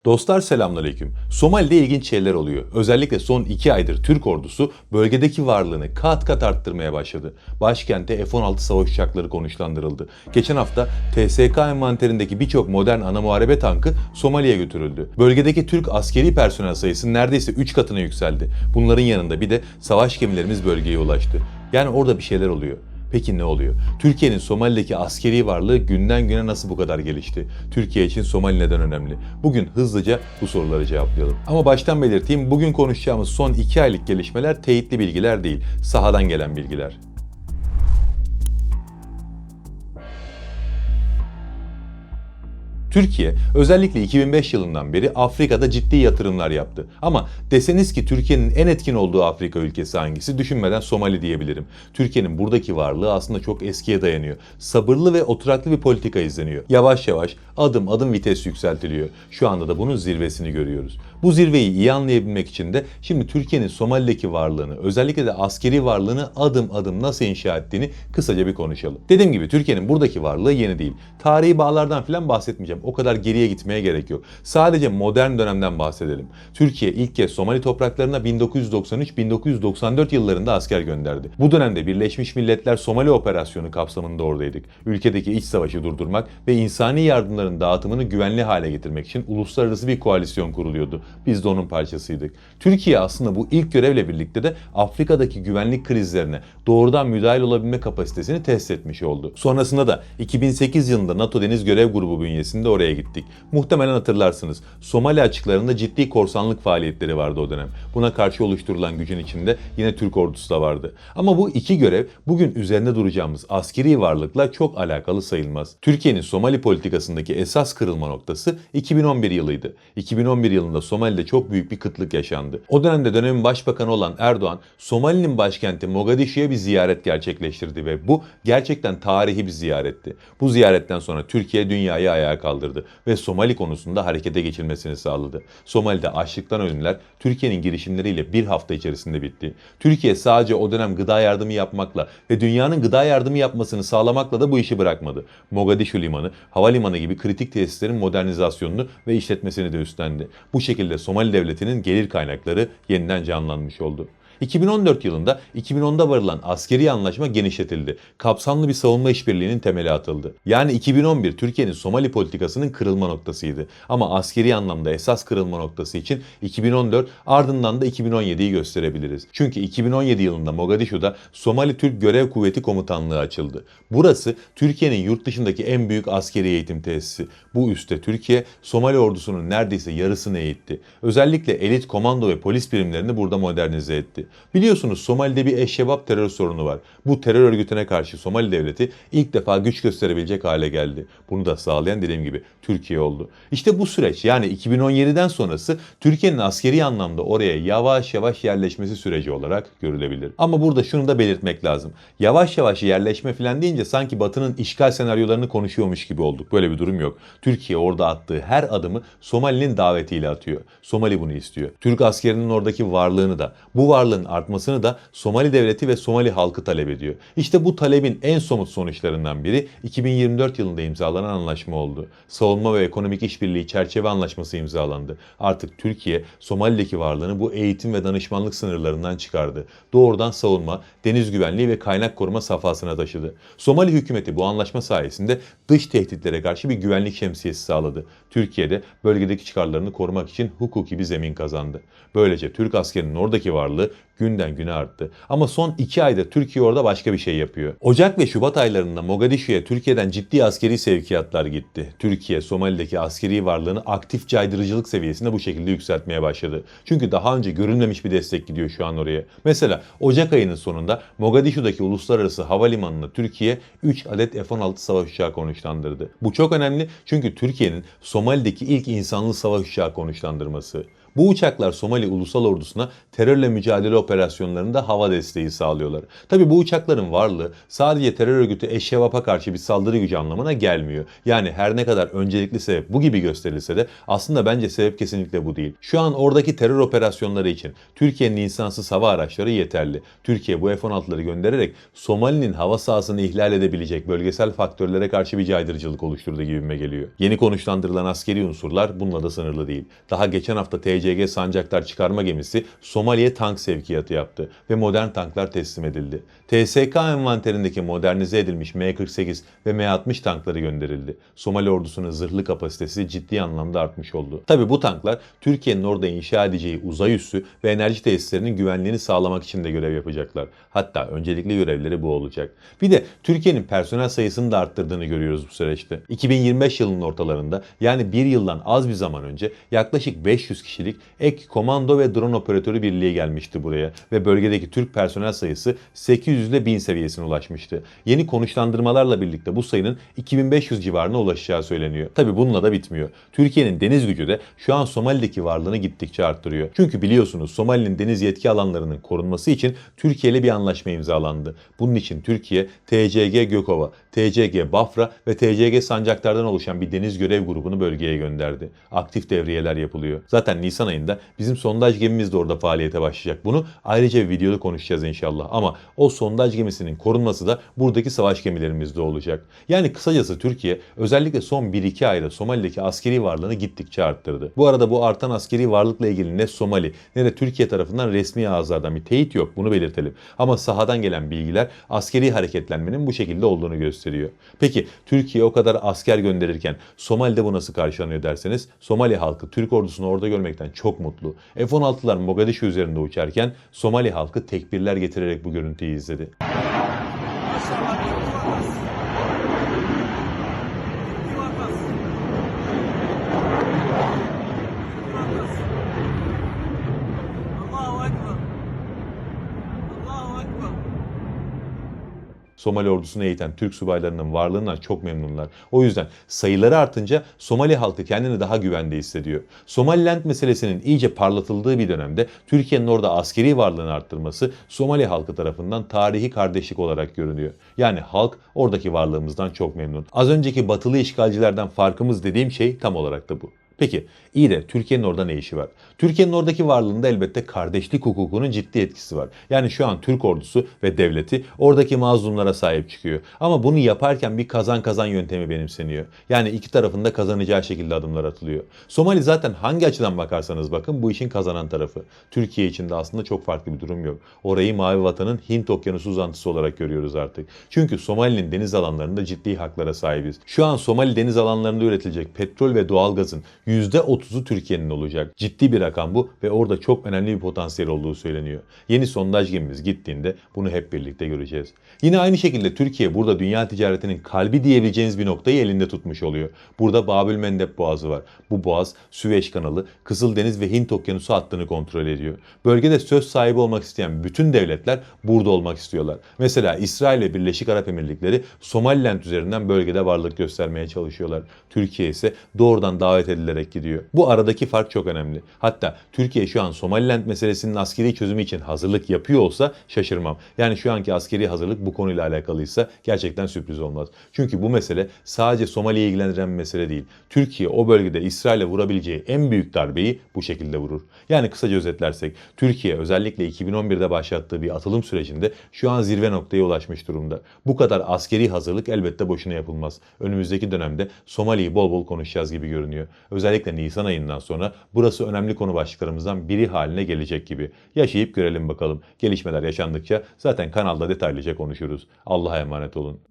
Dostlar selamünaleyküm. Somali'de ilginç şeyler oluyor. Özellikle son 2 aydır Türk ordusu bölgedeki varlığını kat kat arttırmaya başladı. Başkentte F-16 savaş uçakları konuşlandırıldı. Geçen hafta TSK envanterindeki birçok modern ana muharebe tankı Somali'ye götürüldü. Bölgedeki Türk askeri personel sayısı neredeyse 3 katına yükseldi. Bunların yanında bir de savaş gemilerimiz bölgeye ulaştı. Yani orada bir şeyler oluyor. Peki ne oluyor? Türkiye'nin Somali'deki askeri varlığı günden güne nasıl bu kadar gelişti? Türkiye için Somali neden önemli? Bugün hızlıca bu soruları cevaplayalım. Ama baştan belirteyim, bugün konuşacağımız son 2 aylık gelişmeler teyitli bilgiler değil, sahadan gelen bilgiler. Türkiye özellikle 2005 yılından beri Afrika'da ciddi yatırımlar yaptı. Ama deseniz ki Türkiye'nin en etkin olduğu Afrika ülkesi hangisi? Düşünmeden Somali diyebilirim. Türkiye'nin buradaki varlığı aslında çok eskiye dayanıyor. Sabırlı ve oturaklı bir politika izleniyor. Yavaş yavaş, adım adım vites yükseltiliyor. Şu anda da bunun zirvesini görüyoruz. Bu zirveyi iyi anlayabilmek için de şimdi Türkiye'nin Somali'deki varlığını, özellikle de askeri varlığını adım adım nasıl inşa ettiğini kısaca bir konuşalım. Dediğim gibi Türkiye'nin buradaki varlığı yeni değil. Tarihi bağlardan falan bahsetmeyeceğim. O kadar geriye gitmeye gerek yok. Sadece modern dönemden bahsedelim. Türkiye ilk kez Somali topraklarına 1993-1994 yıllarında asker gönderdi. Bu dönemde Birleşmiş Milletler Somali Operasyonu kapsamında oradaydık. Ülkedeki iç savaşı durdurmak ve insani yardımların dağıtımını güvenli hale getirmek için uluslararası bir koalisyon kuruluyordu. Biz de onun parçasıydık. Türkiye aslında bu ilk görevle birlikte de Afrika'daki güvenlik krizlerine doğrudan müdahil olabilme kapasitesini test etmiş oldu. Sonrasında da 2008 yılında NATO Deniz Görev Grubu bünyesinde oraya gittik. Muhtemelen hatırlarsınız. Somali açıklarında ciddi korsanlık faaliyetleri vardı o dönem. Buna karşı oluşturulan gücün içinde yine Türk ordusu da vardı. Ama bu iki görev bugün üzerinde duracağımız askeri varlıkla çok alakalı sayılmaz. Türkiye'nin Somali politikasındaki esas kırılma noktası 2011 yılıydı. 2011 yılında Somali'de çok büyük bir kıtlık yaşandı. O dönemde dönemin başbakanı olan Erdoğan, Somali'nin başkenti Mogadishu'ya bir ziyaret gerçekleştirdi ve bu gerçekten tarihi bir ziyaretti. Bu ziyaretten sonra Türkiye dünyayı ayağa kaldırdı ve Somali konusunda harekete geçilmesini sağladı. Somali'de açlıktan ölümler Türkiye'nin girişimleriyle bir hafta içerisinde bitti. Türkiye sadece o dönem gıda yardımı yapmakla ve dünyanın gıda yardımı yapmasını sağlamakla da bu işi bırakmadı. Mogadishu Limanı, havalimanı gibi kritik tesislerin modernizasyonunu ve işletmesini de üstlendi. Bu şekilde Somali Devleti'nin gelir kaynakları yeniden canlanmış oldu. 2014 yılında 2010'da varılan askeri anlaşma genişletildi. Kapsamlı bir savunma işbirliğinin temeli atıldı. Yani 2011 Türkiye'nin Somali politikasının kırılma noktasıydı. Ama askeri anlamda esas kırılma noktası için 2014 ardından da 2017'yi gösterebiliriz. Çünkü 2017 yılında Mogadishu'da Somali Türk Görev Kuvveti Komutanlığı açıldı. Burası Türkiye'nin yurt dışındaki en büyük askeri eğitim tesisi. Bu üste Türkiye Somali ordusunun neredeyse yarısını eğitti. Özellikle elit komando ve polis birimlerini burada modernize etti. Biliyorsunuz Somali'de bir eşşebap terör sorunu var. Bu terör örgütüne karşı Somali Devleti ilk defa güç gösterebilecek hale geldi. Bunu da sağlayan dediğim gibi Türkiye oldu. İşte bu süreç, yani 2017'den sonrası Türkiye'nin askeri anlamda oraya yavaş yavaş yerleşmesi süreci olarak görülebilir. Ama burada şunu da belirtmek lazım. Yavaş yavaş yerleşme falan deyince sanki Batı'nın işgal senaryolarını konuşuyormuş gibi olduk. Böyle bir durum yok. Türkiye orada attığı her adımı Somali'nin davetiyle atıyor. Somali bunu istiyor. Türk askerinin oradaki varlığını da, bu varlığın artmasını da Somali Devleti ve Somali halkı talep ediyor. İşte bu talebin en somut sonuçlarından biri 2024 yılında imzalanan anlaşma oldu. Savunma ve ekonomik işbirliği çerçeve anlaşması imzalandı. Artık Türkiye Somali'deki varlığını bu eğitim ve danışmanlık sınırlarından çıkardı. Doğrudan savunma, deniz güvenliği ve kaynak koruma safhasına taşıdı. Somali hükümeti bu anlaşma sayesinde dış tehditlere karşı bir güvenlik şemsiyesi sağladı. Türkiye de bölgedeki çıkarlarını korumak için hukuki bir zemin kazandı. Böylece Türk askerinin oradaki varlığı günden güne arttı. Ama son 2 ayda Türkiye orada başka bir şey yapıyor. Ocak ve Şubat aylarında Mogadishu'ya Türkiye'den ciddi askeri sevkiyatlar gitti. Türkiye, Somali'deki askeri varlığını aktif caydırıcılık seviyesinde bu şekilde yükseltmeye başladı. Çünkü daha önce görülmemiş bir destek gidiyor şu an oraya. Mesela Ocak ayının sonunda Mogadishu'daki uluslararası havalimanına Türkiye 3 adet F-16 savaş uçağı konuşlandırdı. Bu çok önemli çünkü Türkiye'nin Somali'deki ilk insanlı savaş uçağı konuşlandırması. Bu uçaklar Somali Ulusal Ordusu'na terörle mücadele operasyonlarında hava desteği sağlıyorlar. Tabi bu uçakların varlığı sadece terör örgütü Eşşevap'a karşı bir saldırı gücü anlamına gelmiyor. Yani her ne kadar öncelikli sebep bu gibi gösterilse de aslında bence sebep kesinlikle bu değil. Şu an oradaki terör operasyonları için Türkiye'nin insansız hava araçları yeterli. Türkiye bu F-16'ları göndererek Somali'nin hava sahasını ihlal edebilecek bölgesel faktörlere karşı bir caydırıcılık oluşturdu gibime geliyor. Yeni konuşlandırılan askeri unsurlar bununla da sınırlı değil. Daha geçen hafta TCG Sancaktar çıkarma gemisi Somali'ye tank sevkiyatı yaptı ve modern tanklar teslim edildi. TSK envanterindeki modernize edilmiş M48 ve M60 tankları gönderildi. Somali ordusunun zırhlı kapasitesi ciddi anlamda artmış oldu. Tabi bu tanklar Türkiye'nin orada inşa edeceği uzay üssü ve enerji tesislerinin güvenliğini sağlamak için de görev yapacaklar. Hatta öncelikli görevleri bu olacak. Bir de Türkiye'nin personel sayısını da arttırdığını görüyoruz bu süreçte. 2025 yılının ortalarında, yani bir yıldan az bir zaman önce yaklaşık 500 kişilik ek komando ve drone operatörü birliği gelmişti buraya ve bölgedeki Türk personel sayısı 800 ile 1000 seviyesine ulaşmıştı. Yeni konuşlandırmalarla birlikte bu sayının 2500 civarına ulaşacağı söyleniyor. Tabi bununla da bitmiyor. Türkiye'nin deniz gücü de şu an Somali'deki varlığını gittikçe arttırıyor. Çünkü biliyorsunuz Somali'nin deniz yetki alanlarının korunması için Türkiye ile bir anlaşma imzalandı. Bunun için Türkiye, TCG Gökova, TCG Bafra ve TCG Sancaktar'dan oluşan bir deniz görev grubunu bölgeye gönderdi. Aktif devriyeler yapılıyor. Zaten Nisan ayında bizim sondaj gemimiz de orada faaliyete başlayacak. Bunu ayrıca bir videoda konuşacağız inşallah. Ama o sondaj gemisinin korunması da buradaki savaş gemilerimizde olacak. Yani kısacası Türkiye özellikle son 1-2 ayda Somali'deki askeri varlığını gittikçe arttırdı. Bu arada bu artan askeri varlıkla ilgili ne Somali ne de Türkiye tarafından resmi ağızlardan bir teyit yok, bunu belirtelim. Ama sahadan gelen bilgiler askeri hareketlenmenin bu şekilde olduğunu gösteriyor. Peki Türkiye o kadar asker gönderirken Somali'de bu nasıl karşılanıyor derseniz, Somali halkı Türk ordusunu orada görmekten çok mutlu. F-16'lar Mogadishu üzerinde uçarken Somali halkı tekbirler getirerek bu görüntüyü izledi. Somali ordusunu eğiten Türk subaylarının varlığından çok memnunlar. O yüzden sayıları artınca Somali halkı kendini daha güvende hissediyor. Somaliland meselesinin iyice parlatıldığı bir dönemde Türkiye'nin orada askeri varlığını arttırması Somali halkı tarafından tarihi kardeşlik olarak görünüyor. Yani halk oradaki varlığımızdan çok memnun. Az önceki batılı işgalcilerden farkımız dediğim şey tam olarak da bu. Peki iyi de Türkiye'nin orada ne işi var? Türkiye'nin oradaki varlığında elbette kardeşlik hukukunun ciddi etkisi var. Yani şu an Türk ordusu ve devleti oradaki mazlumlara sahip çıkıyor. Ama bunu yaparken bir kazan kazan yöntemi benimseniyor. Yani iki tarafın da kazanacağı şekilde adımlar atılıyor. Somali zaten hangi açıdan bakarsanız bakın bu işin kazanan tarafı. Türkiye için de aslında çok farklı bir durum yok. Orayı Mavi Vatan'ın Hint Okyanusu uzantısı olarak görüyoruz artık. Çünkü Somali'nin deniz alanlarında ciddi haklara sahibiz. Şu an Somali deniz alanlarında üretilecek petrol ve doğalgazın %30'u Türkiye'nin olacak. Ciddi bir rakam bu ve orada çok önemli bir potansiyel olduğu söyleniyor. Yeni sondaj gemimiz gittiğinde bunu hep birlikte göreceğiz. Yine aynı şekilde Türkiye burada dünya ticaretinin kalbi diyebileceğiniz bir noktayı elinde tutmuş oluyor. Burada Babülmendeb Boğazı var. Bu boğaz Süveyş Kanalı, Kızıldeniz ve Hint Okyanusu hattını kontrol ediyor. Bölgede söz sahibi olmak isteyen bütün devletler burada olmak istiyorlar. Mesela İsrail ve Birleşik Arap Emirlikleri Somaliland üzerinden bölgede varlık göstermeye çalışıyorlar. Türkiye ise doğrudan davet edilerek gidiyor. Bu aradaki fark çok önemli. Hatta Türkiye şu an Somaliland meselesinin askeri çözümü için hazırlık yapıyor olsa şaşırmam. Yani şu anki askeri hazırlık bu konuyla alakalıysa gerçekten sürpriz olmaz. Çünkü bu mesele sadece Somali'yi ilgilendiren bir mesele değil. Türkiye o bölgede İsrail'e vurabileceği en büyük darbeyi bu şekilde vurur. Yani kısaca özetlersek Türkiye özellikle 2011'de başlattığı bir atılım sürecinde şu an zirve noktaya ulaşmış durumda. Bu kadar askeri hazırlık elbette boşuna yapılmaz. Önümüzdeki dönemde Somali'yi bol bol konuşacağız gibi görünüyor. Özellikle Nisan ayından sonra burası önemli konu başlıklarımızdan biri haline gelecek gibi. Yaşayıp görelim bakalım. Gelişmeler yaşandıkça zaten kanalda detaylıca konuşuruz. Allah'a emanet olun.